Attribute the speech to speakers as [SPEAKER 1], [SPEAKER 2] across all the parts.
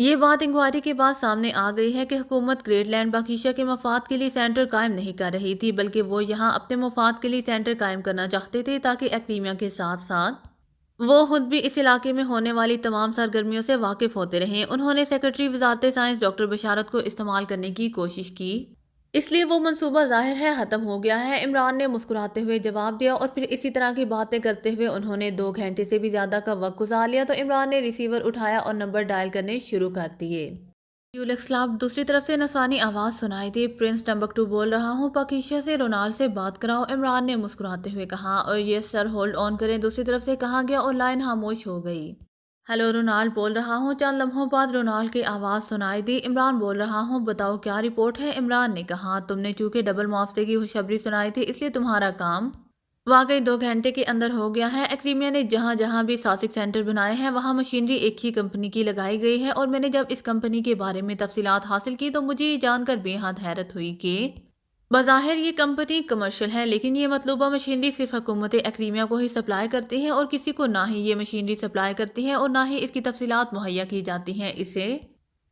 [SPEAKER 1] یہ بات انکوائری کے بعد سامنے آ گئی ہے کہ حکومت گریٹ لینڈ باکیشا کے مفاد کے لیے سینٹر قائم نہیں کر رہی تھی، بلکہ وہ یہاں اپنے مفاد کے لیے سینٹر قائم کرنا چاہتے تھے تاکہ ایکڈیمیا کے ساتھ ساتھ وہ خود بھی اس علاقے میں ہونے والی تمام سرگرمیوں سے واقف ہوتے رہیں۔ انہوں نے سیکرٹری وزارت سائنس ڈاکٹر بشارت کو استعمال کرنے کی کوشش کی، اس لیے وہ منصوبہ ظاہر ہے ختم ہو گیا ہے، عمران نے مسکراتے ہوئے جواب دیا، اور پھر اسی طرح کی باتیں کرتے ہوئے انہوں نے 2 گھنٹے سے بھی زیادہ کا وقت گزار لیا تو عمران نے ریسیور اٹھایا اور نمبر ڈائل کرنے شروع کر دیے۔ یولیکس لاب دوسری طرف سے نسوانی آواز سنائی دی۔ پرنس ٹمبکٹو بول رہا ہوں، پاکیشا سے رونالڈ سے بات کراؤ، عمران نے مسکراتے ہوئے کہا، اور یس سر ہولڈ آن کریں، دوسری طرف سے کہا گیا اور لائن خاموش ہو گئی۔ ہیلو رونالڈ بول رہا ہوں۔ چند لمحوں بعد رونالڈ کی آواز سنائی دی۔ عمران بول رہا ہوں، بتاؤ کیا رپورٹ ہے؟ عمران نے کہا، تم نے چونکہ ڈبل معاوضے کی خوشخبری سنائی تھی، اس لیے تمہارا کام واقعی 2 گھنٹے کے اندر ہو گیا ہے۔ ایکڈیمیا نے جہاں جہاں بھی ساسک سینٹر بنائے ہیں وہاں مشینری ایک ہی کمپنی کی لگائی گئی ہے، اور میں نے جب اس کمپنی کے بارے میں تفصیلات حاصل کی تو مجھے یہ جان کر بے حد حیرت ہوئی کہ بظاہر یہ کمپنی کمرشل ہے، لیکن یہ مطلوبہ مشینری صرف حکومت ایکڈیمیا کو ہی سپلائی کرتی ہے، اور کسی کو نہ ہی یہ مشینری سپلائی کرتی ہے اور نہ ہی اس کی تفصیلات مہیا کی جاتی ہیں۔ اسے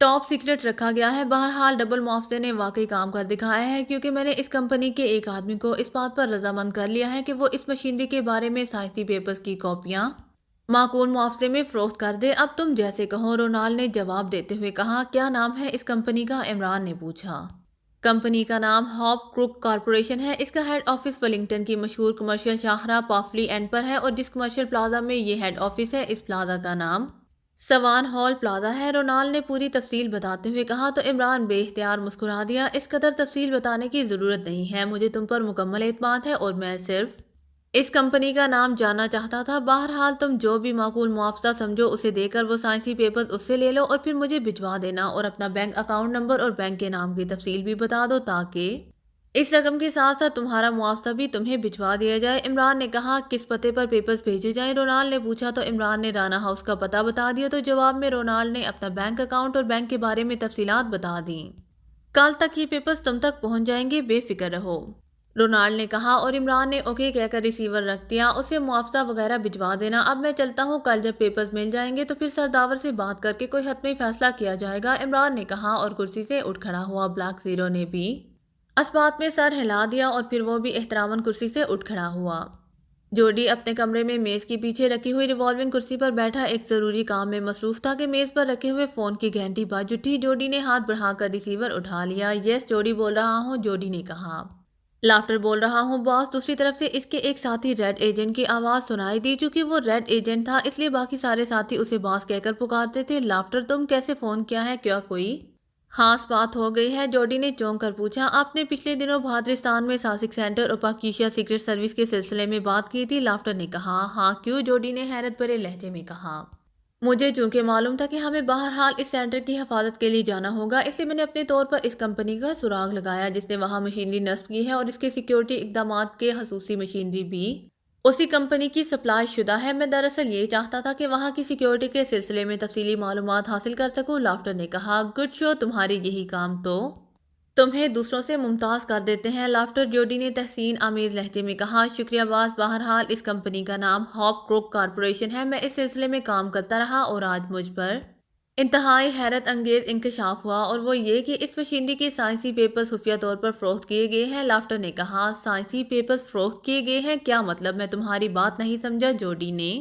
[SPEAKER 1] ٹاپ سیکرٹ رکھا گیا ہے۔ بہرحال ڈبل معاوضے نے واقعی کام کر دکھایا ہے، کیونکہ میں نے اس کمپنی کے ایک آدمی کو اس بات پر رضامند کر لیا ہے کہ وہ اس مشینری کے بارے میں سائنسی پیپرز کی کاپیاں معقول معاوضے میں فروخت کر دے۔ اب تم جیسے کہو، رونالڈ نے جواب دیتے ہوئے کہا۔ کیا نام ہے اس کمپنی کا؟ عمران نے پوچھا۔ کمپنی کا نام ہاپ کروک کارپوریشن ہے۔ اس کا ہیڈ آفس ولنگٹن کی مشہور کمرشل شاہراہ پافلی اینڈ پر ہے، اور جس کمرشل پلازا میں یہ ہیڈ آفس ہے اس پلازا کا نام سوان ہال پلازا ہے، رونالڈ نے پوری تفصیل بتاتے ہوئے کہا۔ تو عمران بے اختیار مسکرا دیا۔ اس قدر تفصیل بتانے کی ضرورت نہیں ہے، مجھے تم پر مکمل اعتماد ہے، اور میں صرف اس کمپنی کا نام جاننا چاہتا تھا۔ بہرحال تم جو بھی معقول معاوضہ سمجھو اسے دے کر وہ سائنسی پیپرز اس سے لے لو، اور پھر مجھے بھجوا دینا، اور اپنا بینک اکاؤنٹ نمبر اور بینک کے نام کی تفصیل بھی بتا دو تاکہ اس رقم کے ساتھ ساتھ تمہارا معاوضہ بھی تمہیں بھجوا دیا جائے۔ عمران نے کہا، کس پتے پر پیپرز بھیجے جائیں؟ رونالڈ نے پوچھا۔ تو عمران نے رانا ہاؤس کا پتہ بتا دیا۔ تو جواب میں رونالڈ نے اپنا بینک اکاؤنٹ اور بینک کے بارے میں تفصیلات بتا دیں۔ کل تک یہ پیپرز تم تک پہنچ جائیں گے، بے فکر رہو، رونالڈ نے کہا، اور عمران نے اوکے کہہ کر ریسیور رکھ دیا۔ اسے معاوضہ وغیرہ بھجوا دینا۔ اب میں چلتا ہوں، کل جب پیپرز مل جائیں گے تو پھر سرداور سے بات کر کے کوئی حتمی فیصلہ کیا جائے گا، عمران نے کہا، اور کرسی سے اٹھ کھڑا ہوا۔ بلیک زیرو نے بھی اس بات میں سر ہلا دیا، اور پھر وہ بھی احتراماً کرسی سے اٹھ کھڑا ہوا۔ جوڈی اپنے کمرے میں میز کے پیچھے رکھی ہوئی ریوالونگ کرسی پر بیٹھا ایک ضروری کام میں مصروف تھا کہ میز پر رکھے ہوئے فون کی گھنٹی بج اٹھی۔ جوڈی نے ہاتھ بڑھا کر ریسیور اٹھا لیا۔ یس جوڈی بول رہا ہوں، جوڈی نے کہا۔ لافٹر بول رہا ہوں باس۔ دوسری طرف سے اس کے ایک ساتھی ریڈ ایجنٹ کی آواز سنائی دی۔ چونکہ وہ ریڈ ایجنٹ تھا اس لیے باقی سارے ساتھی اسے باس کہہ کر پکارتے تھے۔ لافٹر، تم کیسے فون کیا ہے؟ کیا کوئی خاص بات ہو گئی ہے؟ جوڈی نے چونک کر پوچھا۔ آپ نے پچھلے دنوں بہادرستان میں ساسک سینٹر اور پاکیشا سیکرٹ سروس کے سلسلے میں بات کی تھی، لافٹر نے کہا۔ ہاں، کیوں؟ جوڈی نے حیرت بھرے لہجے میں کہا۔ مجھے چونکہ معلوم تھا کہ ہمیں بہرحال اس سینٹر کی حفاظت کے لیے جانا ہوگا، اس لیے میں نے اپنے طور پر اس کمپنی کا سراغ لگایا جس نے وہاں مشینری نصب کی ہے، اور اس کے سیکیورٹی اقدامات کے خصوصی مشینری بھی اسی کمپنی کی سپلائی شدہ ہے۔ میں دراصل یہ چاہتا تھا کہ وہاں کی سیکیورٹی کے سلسلے میں تفصیلی معلومات حاصل کر سکوں، لافٹر نے کہا۔ گڈ شو، تمہاری یہی کام تو تمہیں دوسروں سے ممتاز کر دیتے ہیں، لافٹر، جوڈی نے تحسین آمیز لہجے میں کہا۔ شکریہ باس۔ بہرحال اس کمپنی کا نام ہاپ کروک کارپوریشن ہے۔ میں اس سلسلے میں کام کرتا رہا، اور آج مجھ پر انتہائی حیرت انگیز انکشاف ہوا، اور وہ یہ کہ اس مشینری کے سائنسی پیپرز خفیہ طور پر فروخت کیے گئے ہیں، لافٹر نے کہا۔ سائنسی پیپرز فروخت کیے گئے ہیں؟ کیا مطلب؟ میں تمہاری بات نہیں سمجھا، جوڈی نے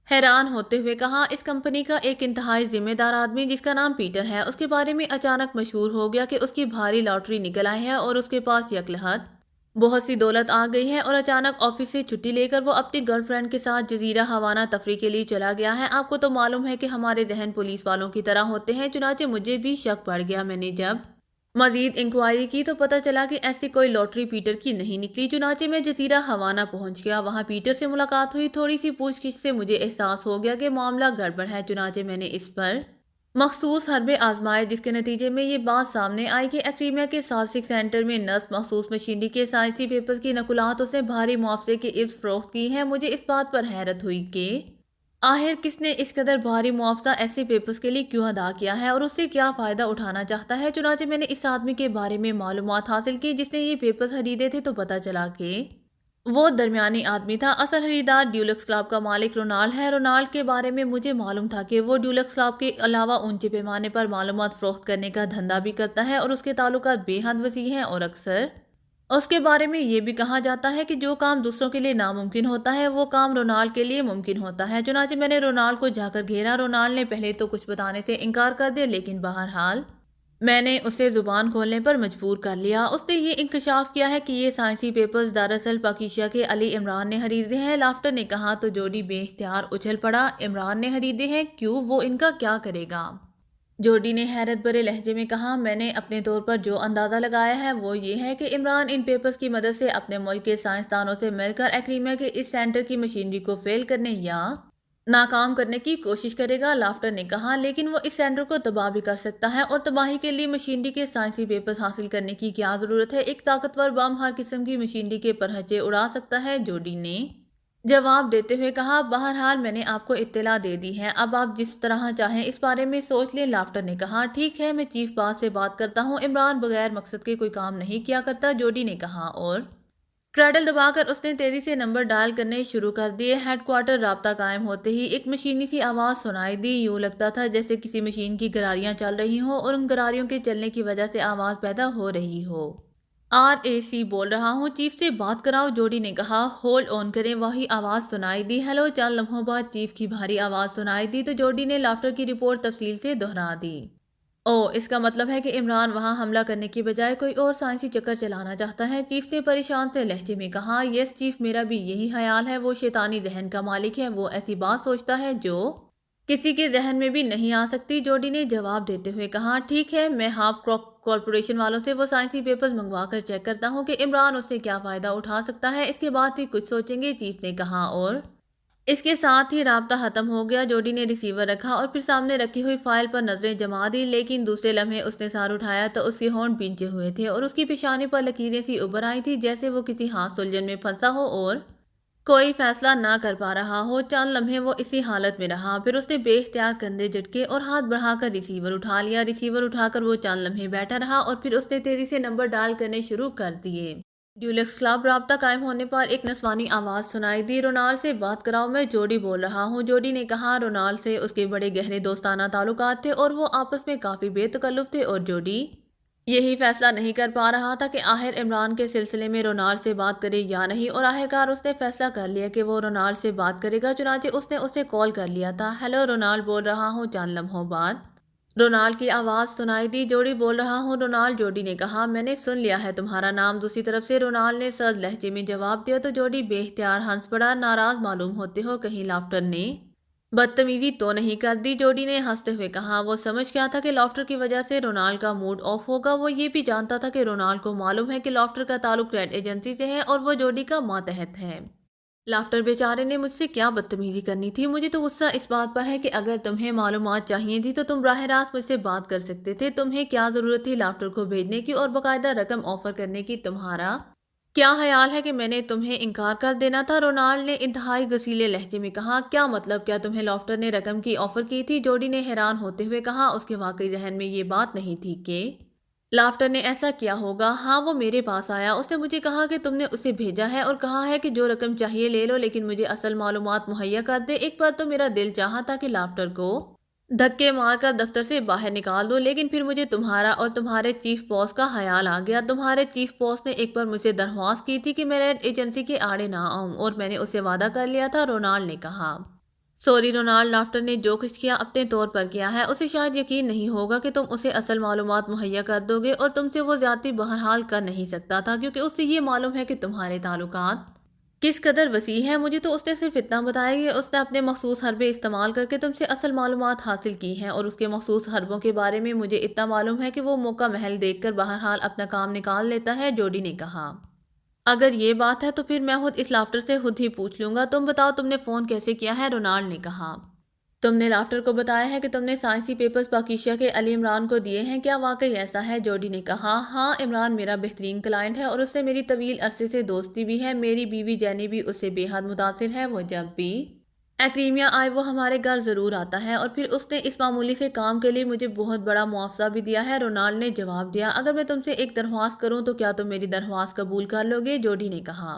[SPEAKER 1] حیران ہوتے ہوئے کہا۔ اس کمپنی کا ایک انتہائی ذمہ دار آدمی جس کا نام پیٹر ہے، اس کے بارے میں اچانک مشہور ہو گیا کہ اس کی بھاری لاٹری نکل آئی ہے اور اس کے پاس یکلحت بہت سی دولت آ گئی ہے، اور اچانک آفس سے چھٹی لے کر وہ اپنی گرل فرینڈ کے ساتھ جزیرہ ہوانہ تفریح کے لیے چلا گیا ہے۔ آپ کو تو معلوم ہے کہ ہمارے ذہن پولیس والوں کی طرح ہوتے ہیں، چنانچہ مجھے بھی شک پڑ گیا۔ میں نے جب مزید انکوائری کی تو پتہ چلا کہ ایسی کوئی لاٹری پیٹر کی نہیں نکلی، چنانچہ میں جزیرہ ہوانہ پہنچ گیا۔ وہاں پیٹر سے ملاقات ہوئی۔ تھوڑی سی پوچھ گچھ سے مجھے احساس ہو گیا کہ معاملہ گڑبڑ ہے، چنانچہ میں نے اس پر مخصوص حربے آزمائے، جس کے نتیجے میں یہ بات سامنے آئی کہ ایکڈیمیا کے ساسک سینٹر میں نصب مخصوص مشینری کے سائنسی پیپرز کی نقلات اس نے بھاری معاوضے کے عوض فروخت کی ہیں۔ مجھے اس بات پر حیرت ہوئی کہ آخر کس نے اس قدر بھاری معاوضہ ایسے پیپرز کے لیے کیوں ادا کیا ہے، اور اس سے کیا فائدہ اٹھانا چاہتا ہے۔ چنانچہ میں نے اس آدمی کے بارے میں معلومات حاصل کی جس نے یہ پیپرز خریدے تھے، تو پتہ چلا کہ وہ درمیانی آدمی تھا۔ اصل خریدار ڈیولکس کلب کا مالک رونالڈ ہے۔ رونالڈ کے بارے میں مجھے معلوم تھا کہ وہ ڈیولکس کلب کے علاوہ اونچے پیمانے پر معلومات فروخت کرنے کا دھندا بھی کرتا ہے اور اس کے تعلقات بے حد وسیع ہیں، اور اکثر اس کے بارے میں یہ بھی کہا جاتا ہے کہ جو کام دوسروں کے لیے ناممکن ہوتا ہے وہ کام رونالڈ کے لیے ممکن ہوتا ہے۔ چنانچہ میں نے رونالڈ کو جا کر گھیرا۔ رونالڈ نے پہلے تو کچھ بتانے سے انکار کر دیا، لیکن بہرحال میں نے اسے زبان کھولنے پر مجبور کر لیا۔ اس نے یہ انکشاف کیا ہے کہ یہ سائنسی پیپرز دراصل پاکیشا کے علی عمران نے خریدے ہیں۔ لافٹر نے کہا تو جوڈی بے اختیار اچھل پڑا۔ عمران نے خریدے ہیں؟ کیوں؟ وہ ان کا کیا کرے گا؟ جوڈی نے حیرت بھرے لہجے میں کہا، میں نے اپنے طور پر جو اندازہ لگایا ہے وہ یہ ہے کہ عمران ان پیپرز کی مدد سے اپنے ملک کے سائنسدانوں سے مل کر ایکریمیا کے اس سینٹر کی مشینری کو فیل کرنے یا ناکام کرنے کی کوشش کرے گا۔ لافٹر نے کہا، لیکن وہ اس سینٹر کو تباہ بھی کر سکتا ہے، اور تباہی کے لیے مشینری کے سائنسی پیپرز حاصل کرنے کی کیا ضرورت ہے؟ ایک طاقتور بم ہر قسم کی مشینری کے پرہچے اڑا سکتا ہے۔ جوڈی نے جواب دیتے ہوئے کہا، بہرحال میں نے آپ کو اطلاع دے دی ہے، اب آپ جس طرح چاہیں اس بارے میں سوچ لیں۔ لافٹر نے کہا، ٹھیک ہے، میں چیف باس سے بات کرتا ہوں۔ عمران بغیر مقصد کے کوئی کام نہیں کیا کرتا، جوڈی نے کہا، اور کریڈل دبا کر اس نے تیزی سے نمبر ڈائل کرنے شروع کر دیے۔ ہیڈ کوارٹر رابطہ قائم ہوتے ہی ایک مشینی سی آواز سنائی دی۔ یوں لگتا تھا جیسے کسی مشین کی گراریاں چل رہی ہوں اور ان گراریوں کے چلنے کی وجہ سے آواز پیدا ہو رہی ہو۔ RAC بول رہا ہوں، چیف سے بات کراؤ، جوڈی نے کہا۔ ہولڈ آن کریں، وہی آواز سنائی دی۔ ہیلو۔ چند لمحوں بعد چیف کی بھاری آواز سنائی دی تو جوڈی نے لافٹر کی رپورٹ تفصیل سے دہرا دی۔ اس کا مطلب ہے کہ عمران وہاں حملہ کرنے کی بجائے کوئی اور سائنسی چکر چلانا چاہتا ہے، چیف نے پریشان سے لہجے میں کہا۔ یس چیف، میرا بھی یہی خیال ہے۔ وہ شیطانی ذہن کا مالک ہے، وہ ایسی بات سوچتا ہے جو کسی کے ذہن میں بھی نہیں آ سکتی، جوڈی نے جواب دیتے ہوئے کہا۔ ٹھیک ہے، میں ہاپ کارپوریشن والوں سے وہ سائنسی پیپرز منگوا کر چیک کرتا ہوں کہ عمران اس سے کیا فائدہ اٹھا سکتا ہے، اس کے بعد ہی کچھ سوچیں گے، چیف نے کہا، اور اس کے ساتھ ہی رابطہ ختم ہو گیا۔ جوڈی نے ریسیور رکھا اور پھر سامنے رکھی ہوئی فائل پر نظریں جما دی، لیکن دوسرے لمحے اس نے سر اٹھایا تو اس کے ہونٹ بھینچے ہوئے تھے اور اس کی پیشانی پر لکیریں سی ابھر آئی تھی، جیسے وہ کسی ہاتھ سلجھن میں پھنسا ہو اور کوئی فیصلہ نہ کر پا رہا ہو۔ چند لمحے وہ اسی حالت میں رہا، پھر اس نے بے اختیار کندھے جھٹکے اور ہاتھ بڑھا کر ریسیور اٹھا لیا۔ ریسیور اٹھا کر وہ چند لمحے بیٹھا رہا اور پھر اس نے تیزی سے نمبر ڈائل کرنے شروع کر دیے۔ ڈیولکس کلب رابطہ قائم ہونے پر ایک نسوانی آواز سنائی دی، رونالڈ سے بات کراؤ، میں جوڈی بول رہا ہوں، جوڈی نے کہا۔ رونالڈ سے اس کے بڑے گہرے دوستانہ تعلقات تھے اور وہ آپس میں کافی بے تکلف تھے، اور جوڈی یہی فیصلہ نہیں کر پا رہا تھا کہ آخر عمران کے سلسلے میں رونالڈ سے بات کرے یا نہیں، اور آخرکار اس نے فیصلہ کر لیا کہ وہ رونالڈ سے بات کرے گا، چنانچہ اس نے اسے کال کر لیا تھا۔ ہیلو، رونالڈ بول رہا ہوں۔ چند لمحوں بعد رونالڈ کی آواز سنائی دی، جوڈی بول رہا ہوں، رونالڈ، جوڈی نے کہا، میں نے سن لیا ہے تمہارا نام۔ دوسری طرف سے رونالڈ نے سرد لہجے میں جواب دیا تو جوڈی بے اختیار ہنس پڑا۔ ناراض معلوم ہوتے ہو، کہیں لافٹر نے بدتمیزی تو نہیں کر دی؟ جوڈی نے ہنستے ہوئے کہا۔ وہ سمجھ گیا تھا کہ لافٹر کی وجہ سے رونالڈ کا موڈ آف ہوگا۔ وہ یہ بھی جانتا تھا کہ رونالڈ کو معلوم ہے کہ لافٹر کا تعلق ریڈ ایجنسی سے ہے اور وہ جوڈی کا ماتحت ہے۔ لافٹر بیچارے نے مجھ سے کیا بدتمیزی کرنی تھی؟ مجھے تو غصہ اس بات پر ہے کہ اگر تمہیں معلومات چاہیے تھی تو تم براہ راست مجھ سے بات کر سکتے تھے۔ تمہیں کیا ضرورت تھی لافٹر کو بھیجنے کی اور باقاعدہ رقم آفر کرنے کی؟ تمہارا کیا خیال ہے کہ میں نے تمہیں انکار کر دینا تھا؟ رونالڈ نے انتہائی غصیلے لہجے میں کہا۔ کیا مطلب؟ کیا تمہیں لافٹر نے رقم کی آفر کی تھی؟ جوڈی نے حیران ہوتے ہوئے کہا۔ اس کے واقعی ذہن میں یہ بات نہیں تھی کہ لافٹر نے ایسا کیا ہوگا۔ ہاں، وہ میرے پاس آیا، اس نے مجھے کہا کہ تم نے اسے بھیجا ہے اور کہا ہے کہ جو رقم چاہیے لے لو، لیکن مجھے اصل معلومات مہیا کر دے۔ ایک بار تو میرا دل چاہا تھا کہ لافٹر کو دھکے مار کر دفتر سے باہر نکال دو، لیکن پھر مجھے تمہارا اور تمہارے چیف باس کا خیال آ گیا۔ تمہارے چیف باس نے ایک بار مجھ سے درخواست کی تھی کہ میں ریڈ ایجنسی کے آڑے نہ آؤں، اور میں نے اسے وعدہ کر لیا تھا، رونالڈ نے کہا۔ سوری رونالڈ، لافٹر نے جو کچھ کیا اپنے طور پر کیا ہے، اسے شاید یقین نہیں ہوگا کہ تم اسے اصل معلومات مہیا کر دو گے، اور تم سے وہ زیادتی بہرحال کر نہیں سکتا تھا کیونکہ اس سے یہ معلوم ہے کہ تمہارے تعلقات کس قدر وسیع ہے۔ مجھے تو اس نے صرف اتنا بتایا کہ اس نے اپنے مخصوص حربے استعمال کر کے تم سے اصل معلومات حاصل کی ہیں، اور اس کے مخصوص حربوں کے بارے میں مجھے اتنا معلوم ہے کہ وہ موقع محل دیکھ کر بہرحال اپنا کام نکال لیتا ہے، جوڈی نے کہا۔ اگر یہ بات ہے تو پھر میں خود اس لافٹر سے خود ہی پوچھ لوں گا۔ تم بتاؤ، تم نے فون کیسے کیا ہے؟ رونالڈ نے کہا۔ تم نے لافٹر کو بتایا ہے کہ تم نے سائنسی پیپرز پاکیشا کے علی عمران کو دیے ہیں، کیا واقعی ایسا ہے؟ جوڈی نے کہا۔ ہاں، عمران میرا بہترین کلائنٹ ہے اور اس سے میری طویل عرصے سے دوستی بھی ہے۔ میری بیوی جینی بھی اس سے بے حد متاثر ہے۔ وہ جب بھی ایکریمیا آئے وہ ہمارے گھر ضرور آتا ہے، اور پھر اس نے اس معمولی سے کام کے لیے مجھے بہت بڑا معاوضہ بھی دیا ہے، رونالڈ نے جواب دیا۔ اگر میں تم سے ایک درخواست کروں تو کیا تم میری درخواست قبول کر لو گے؟ جوڈی نے کہا۔